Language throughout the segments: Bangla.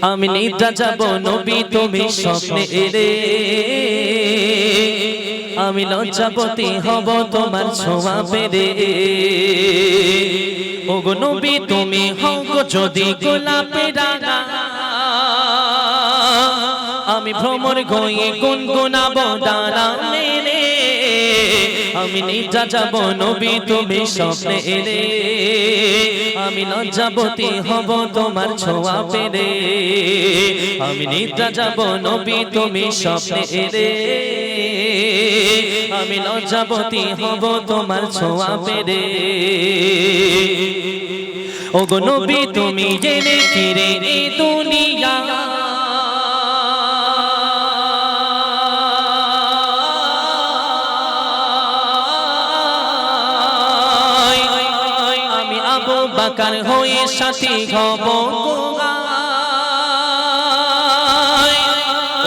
আমি নিদ্রা যাব নবী তুমি স্বপ্নে এলে আমি লজ্জাপতি হব তোমার ছোঁয়া পেলে ওগো নবী তুমি হও গো যদি গোলাপের রাঙা আমি ভ্রমর গয়ে গুনগুনাবো ডানা মেলে আমি নিদ্রা যাব নবী তুমি স্বপ্নে এলে আমি লজ্জাবতী হব তোমার ছোঁয়া পেলে আমি নিদ্রা যাব নবী তুমি স্বপ্নে এলে আমি লজ্জাবতী হব তোমার ছোঁয়া পেলে ওগো নবী তুমি জেনে ফিরে এই দুনিয়া আমি আবু বকর হয়ে সাথী হব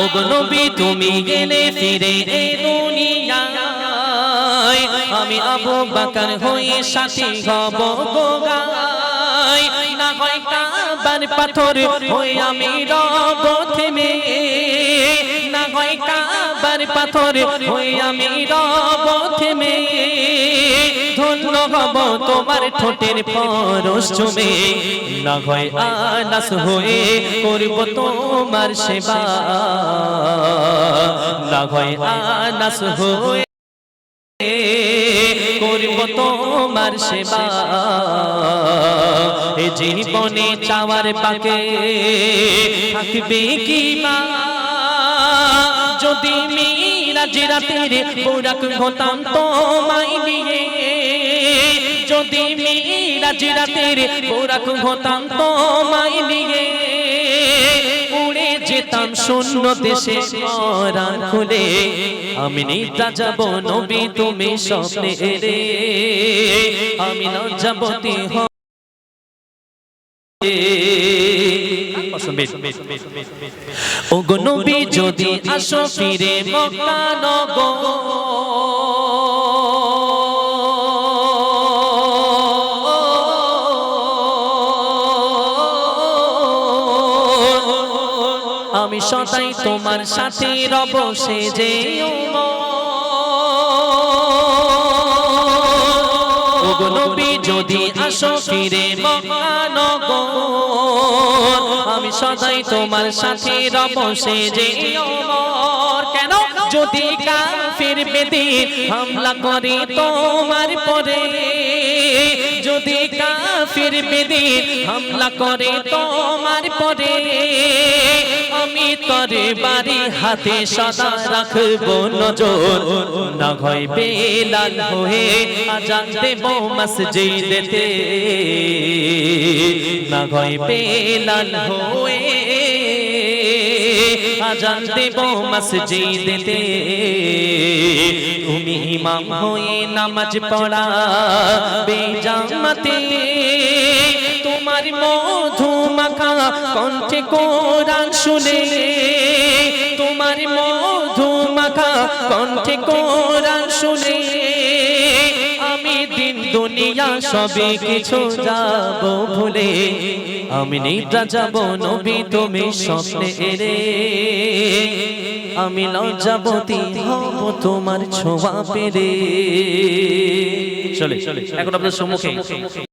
ওগো নবী তুমি গেলে ফিরে এই দুনিয়ায় আমি আবু বকর হয়ে সাথী হব গোগায় না হয় কাবার পাথর হয়ে আমি রব থেমে না হয় কাবার পাথর হয়ে আমি রব থেমে ধন্য হব তোমার ঠোঁটের পরশ চুমে না হয় আনাস হয়ে করব তোমার সেবা না হয় আনাস হয়ে করব তোমার সেবা এ জীবনে চাওয়ার পাকে থাকবে কি মা যদি মিরাজ রাতের পুরাক হতাম তোমায় নিয়ে যদি মিরাজ রাতের পুরাক হতাম তোমায় নিয়ে উড়ে যেতাম শূন্য দেশে পরাণ খুলে আমি নিদ্রা যাব নবী তুমি স্বপ্নে এলে আমি লজ্জাবতী হব ওগো নবী যদি আসো ফিরে মক্কা নগর আমি সদাই তোমার সাথে রব সেজে ওগো নবী যদি আসো ফিরে মক্কা নগর আমি সদাই তোমার সাথে রব সেজে কেন যদি কাফির বেদিন হামলা করে তোমার পরে যদি কাফির বেদিন হামলা করে তোমার পরে আমি তরে বাড়ি হাতে সদা রাখবো নজর না হয় বেলাল হয়ে আজান দেব মসজিদেতে না হয় বেলাল হয়ে আজান দেব মসজিদেতে তুমি ইমাম হয়ে নামাজ পড়া বেজামাতে তোমার মধু মাখা কণ্ঠে কোরআন শুনে তোমার মধু মাখা কণ্ঠে কোরআন শুনে আমি দিন দুনিয়া সবে কিছু যাব ভুলে আমি নিদ্রা যাব নবী তুমি স্বপ্নে এলে আমি লজ্জাবতী হব তোমার ছোঁয়া পেলে চলে এখন আপনার সম্মুখে